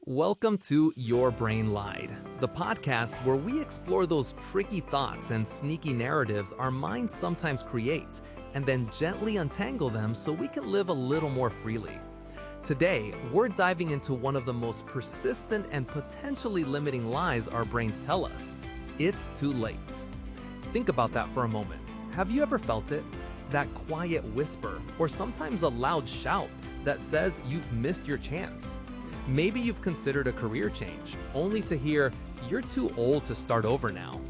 Welcome to Your Brain Lied, the podcast where we explore those tricky thoughts and sneaky narratives our minds sometimes create, and then gently untangle them so we can live a little more freely. Today, we're diving into one of the most persistent and potentially limiting lies our brains tell us. It's too late. Think about that for a moment. Have you ever felt it? That quiet whisper, or sometimes a loud shout that says you've missed your chance. Maybe you've considered a career change, only to hear, you're too old to start over now.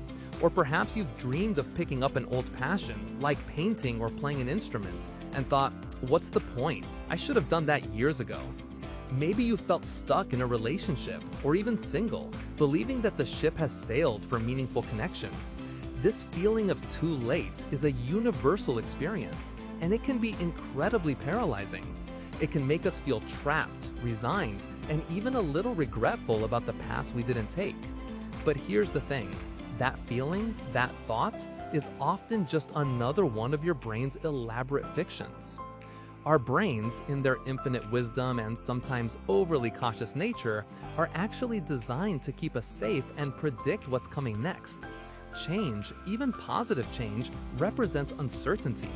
Or perhaps you've dreamed of picking up an old passion, like painting or playing an instrument, and thought, what's the point? I should have done that years ago. Maybe you felt stuck in a relationship, or even single, believing that the ship has sailed for meaningful connection. This feeling of too late is a universal experience, and it can be incredibly paralyzing. It can make us feel trapped, resigned, and even a little regretful about the path we didn't take. But here's the thing, that feeling, that thought, is often just another one of your brain's elaborate fictions. Our brains, in their infinite wisdom and sometimes overly cautious nature, are actually designed to keep us safe and predict what's coming next. Change, even positive change, represents uncertainty.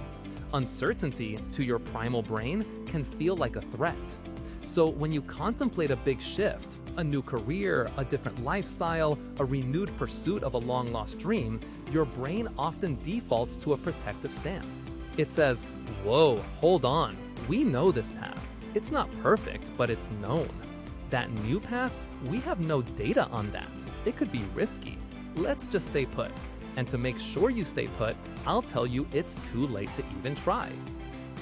Uncertainty, to your primal brain, can feel like a threat. So when you contemplate a big shift, a new career, a different lifestyle, a renewed pursuit of a long-lost dream, your brain often defaults to a protective stance. It says, whoa, hold on, we know this path. It's not perfect, but it's known. That new path, we have no data on that. It could be risky. Let's just stay put. And to make sure you stay put, I'll tell you it's too late to even try.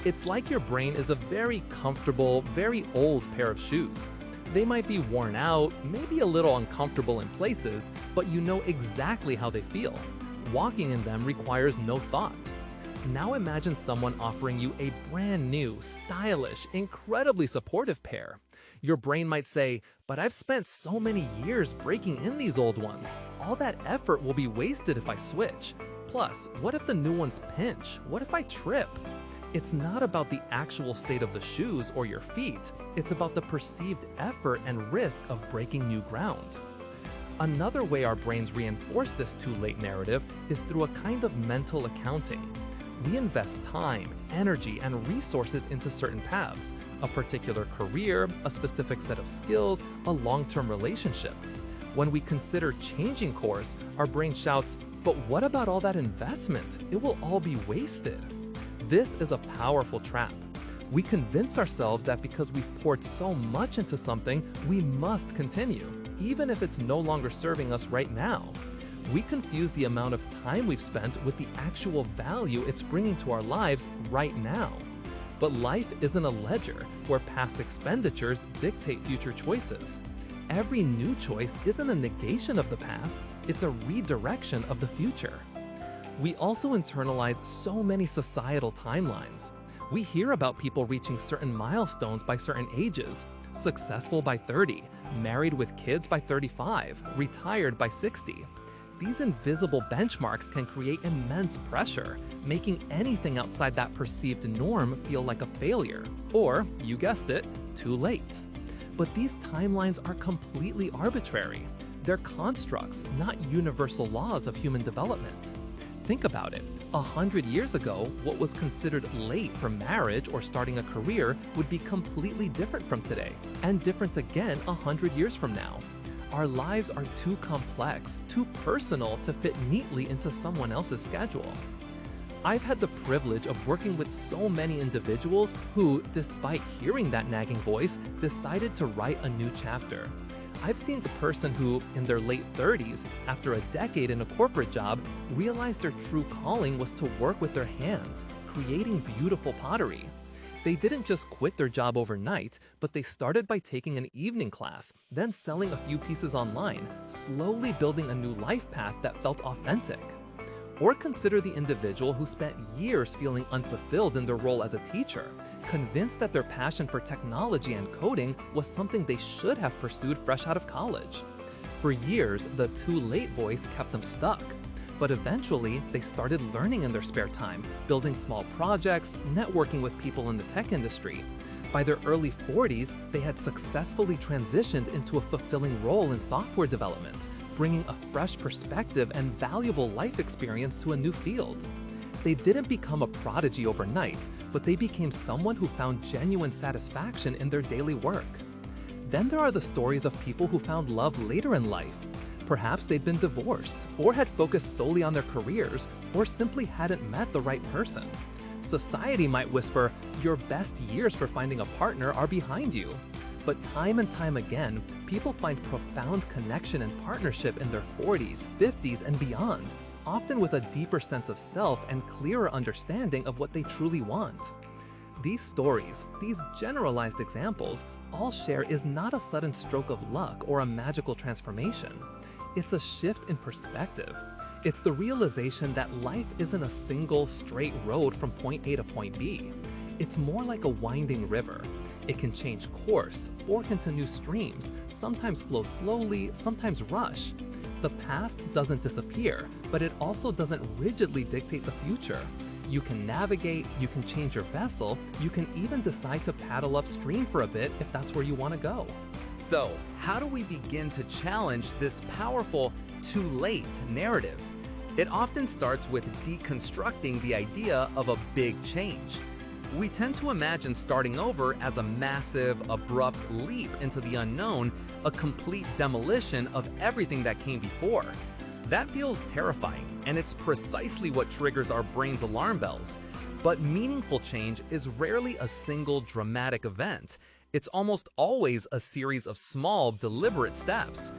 It's like your brain is a very comfortable, very old pair of shoes. They might be worn out, maybe a little uncomfortable in places, but you know exactly how they feel. Walking in them requires no thought. Now imagine someone offering you a brand new, stylish, incredibly supportive pair. Your brain might say, but I've spent so many years breaking in these old ones. All that effort will be wasted if I switch. Plus, what if the new ones pinch? What if I trip? It's not about the actual state of the shoes or your feet. It's about the perceived effort and risk of breaking new ground. Another way our brains reinforce this too late narrative is through a kind of mental accounting. We invest time, energy, and resources into certain paths, a particular career, a specific set of skills, a long-term relationship. When we consider changing course, our brain shouts, but what about all that investment? It will all be wasted. This is a powerful trap. We convince ourselves that because we've poured so much into something, we must continue, even if it's no longer serving us right now. We confuse the amount of time we've spent with the actual value it's bringing to our lives right now. But life isn't a ledger where past expenditures dictate future choices. Every new choice isn't a negation of the past, it's a redirection of the future. We also internalize so many societal timelines. We hear about people reaching certain milestones by certain ages, successful by 30, married with kids by 35, retired by 60. These invisible benchmarks can create immense pressure, making anything outside that perceived norm feel like a failure, or, you guessed it, too late. But these timelines are completely arbitrary. They're constructs, not universal laws of human development. Think about it. 100 years ago, what was considered late for marriage or starting a career would be completely different from today, and different again 100 years from now. Our lives are too complex, too personal to fit neatly into someone else's schedule. I've had the privilege of working with so many individuals who, despite hearing that nagging voice, decided to write a new chapter. I've seen the person who, in their late 30s, after a decade in a corporate job, realized their true calling was to work with their hands, creating beautiful pottery. They didn't just quit their job overnight, but they started by taking an evening class, then selling a few pieces online, slowly building a new life path that felt authentic. Or consider the individual who spent years feeling unfulfilled in their role as a teacher, convinced that their passion for technology and coding was something they should have pursued fresh out of college. For years, the too late voice kept them stuck. But eventually, they started learning in their spare time, building small projects, networking with people in the tech industry. By their early 40s, they had successfully transitioned into a fulfilling role in software development, bringing a fresh perspective and valuable life experience to a new field. They didn't become a prodigy overnight, but they became someone who found genuine satisfaction in their daily work. Then there are the stories of people who found love later in life. Perhaps they'd been divorced, or had focused solely on their careers, or simply hadn't met the right person. Society might whisper, your best years for finding a partner are behind you. But time and time again, people find profound connection and partnership in their 40s, 50s, and beyond, often with a deeper sense of self and clearer understanding of what they truly want. These stories, these generalized examples, all share is not a sudden stroke of luck or a magical transformation. It's a shift in perspective. It's the realization that life isn't a single straight road from point A to point B. It's more like a winding river. It can change course, fork into new streams, sometimes flow slowly, sometimes rush. The past doesn't disappear, but it also doesn't rigidly dictate the future. You can navigate, you can change your vessel, you can even decide to paddle upstream for a bit if that's where you want to go. So, how do we begin to challenge this powerful too late narrative? It often starts with deconstructing the idea of a big change. We tend to imagine starting over as a massive, abrupt leap into the unknown, a complete demolition of everything that came before. That feels terrifying, and it's precisely what triggers our brain's alarm bells. But meaningful change is rarely a single dramatic event. It's almost always a series of small, deliberate steps.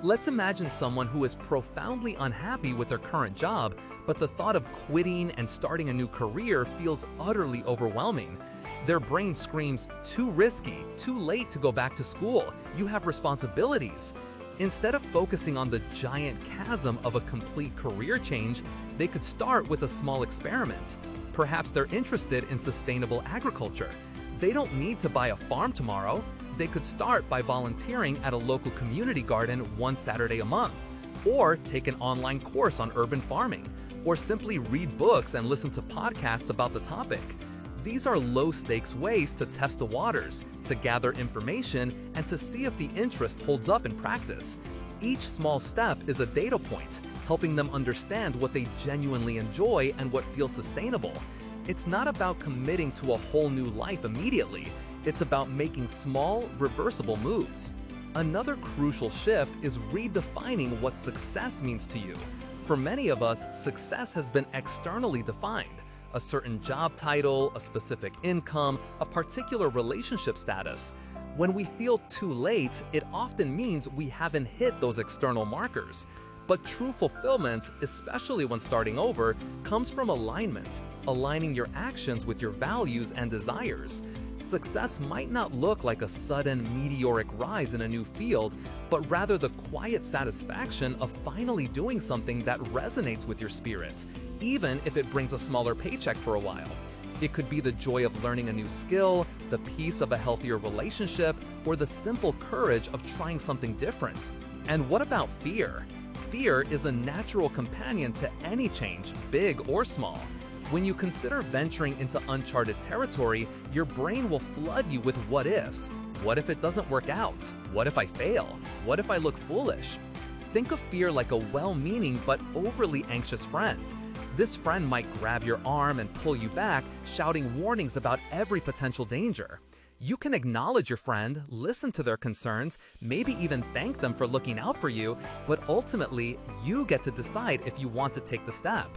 Let's imagine someone who is profoundly unhappy with their current job, but the thought of quitting and starting a new career feels utterly overwhelming. Their brain screams, too risky, too late to go back to school, you have responsibilities. Instead of focusing on the giant chasm of a complete career change, they could start with a small experiment. Perhaps they're interested in sustainable agriculture. They don't need to buy a farm tomorrow. They could start by volunteering at a local community garden one Saturday a month, or take an online course on urban farming, or simply read books and listen to podcasts about the topic. These are low-stakes ways to test the waters, to gather information, and to see if the interest holds up in practice. Each small step is a data point, helping them understand what they genuinely enjoy and what feels sustainable. It's not about committing to a whole new life immediately. It's about making small, reversible moves. Another crucial shift is redefining what success means to you. For many of us, success has been externally defined. A certain job title, a specific income, a particular relationship status. When we feel too late, it often means we haven't hit those external markers. But true fulfillment, especially when starting over, comes from alignment, aligning your actions with your values and desires. Success might not look like a sudden meteoric rise in a new field, but rather the quiet satisfaction of finally doing something that resonates with your spirit, even if it brings a smaller paycheck for a while. It could be the joy of learning a new skill, the peace of a healthier relationship, or the simple courage of trying something different. And what about fear? Fear is a natural companion to any change, big or small. When you consider venturing into uncharted territory, your brain will flood you with what-ifs. What if it doesn't work out? What if I fail? What if I look foolish? Think of fear like a well-meaning but overly anxious friend. This friend might grab your arm and pull you back, shouting warnings about every potential danger. You can acknowledge your friend, listen to their concerns, maybe even thank them for looking out for you, but ultimately, you get to decide if you want to take the step.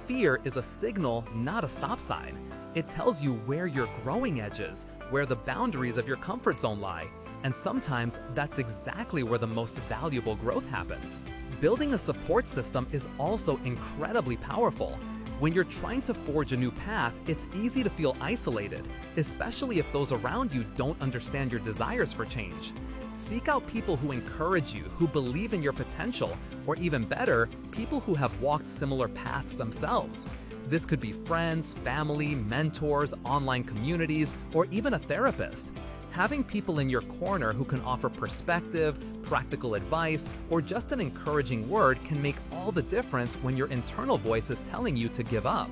Fear is a signal, not a stop sign. It tells you where your growing edges, where the boundaries of your comfort zone lie. And sometimes that's exactly where the most valuable growth happens. Building a support system is also incredibly powerful. When you're trying to forge a new path, it's easy to feel isolated, especially if those around you don't understand your desires for change. Seek out people who encourage you, who believe in your potential, or even better, people who have walked similar paths themselves. This could be friends, family, mentors, online communities, or even a therapist. Having people in your corner who can offer perspective, practical advice, or just an encouraging word can make all the difference when your internal voice is telling you to give up.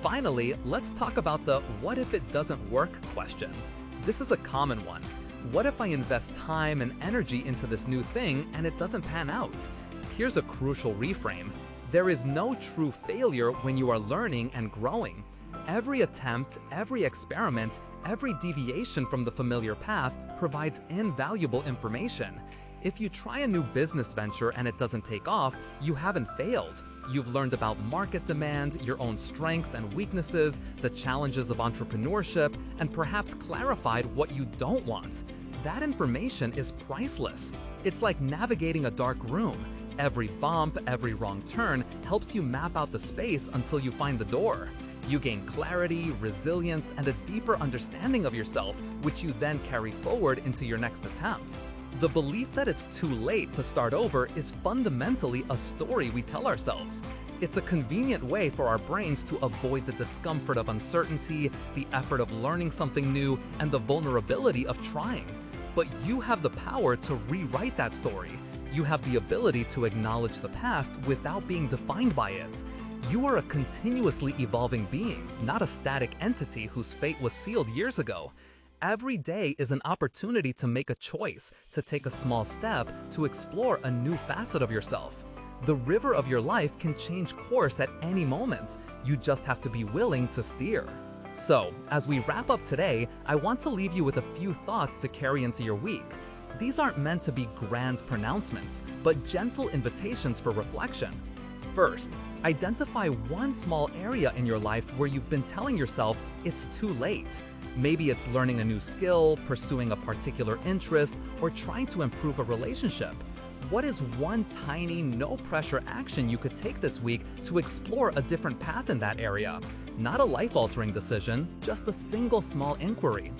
Finally, let's talk about the "what if it doesn't work" question. This is a common one. What if I invest time and energy into this new thing and it doesn't pan out? Here's a crucial reframe. There is no true failure when you are learning and growing. Every attempt, every experiment, every deviation from the familiar path provides invaluable information. If you try a new business venture and it doesn't take off, you haven't failed. You've learned about market demand, your own strengths and weaknesses, the challenges of entrepreneurship, and perhaps clarified what you don't want. That information is priceless. It's like navigating a dark room. Every bump, every wrong turn helps you map out the space until you find the door. You gain clarity, resilience, and a deeper understanding of yourself, which you then carry forward into your next attempt. The belief that it's too late to start over is fundamentally a story we tell ourselves. It's a convenient way for our brains to avoid the discomfort of uncertainty, the effort of learning something new, and the vulnerability of trying. But you have the power to rewrite that story. You have the ability to acknowledge the past without being defined by it. You are a continuously evolving being, not a static entity whose fate was sealed years ago. Every day is an opportunity to make a choice, to take a small step, to explore a new facet of yourself. The river of your life can change course at any moment. You just have to be willing to steer. So, as we wrap up today, I want to leave you with a few thoughts to carry into your week. These aren't meant to be grand pronouncements, but gentle invitations for reflection. First, identify one small area in your life where you've been telling yourself it's too late. Maybe it's learning a new skill, pursuing a particular interest, or trying to improve a relationship. What is one tiny, no-pressure action you could take this week to explore a different path in that area? Not a life-altering decision, just a single small inquiry.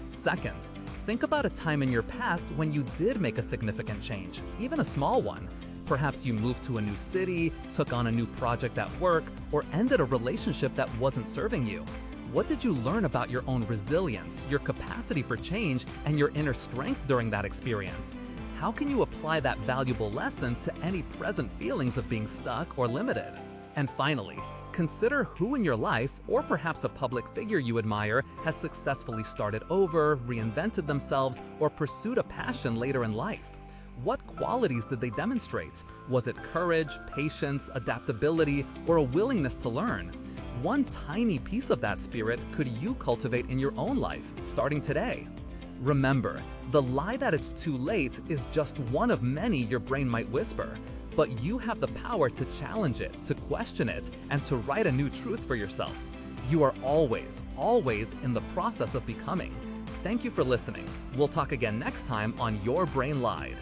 Second, think about a time in your past when you did make a significant change, even a small one. Perhaps you moved to a new city, took on a new project at work, or ended a relationship that wasn't serving you. What did you learn about your own resilience, your capacity for change, and your inner strength during that experience? How can you apply that valuable lesson to any present feelings of being stuck or limited? And finally, consider who in your life, or perhaps a public figure you admire, has successfully started over, reinvented themselves, or pursued a passion later in life. What qualities did they demonstrate? Was it courage, patience, adaptability, or a willingness to learn? One tiny piece of that spirit could you cultivate in your own life, starting today? Remember, the lie that it's too late is just one of many your brain might whisper, but you have the power to challenge it, to question it, and to write a new truth for yourself. You are always, always in the process of becoming. Thank you for listening. We'll talk again next time on Your Brain Lied.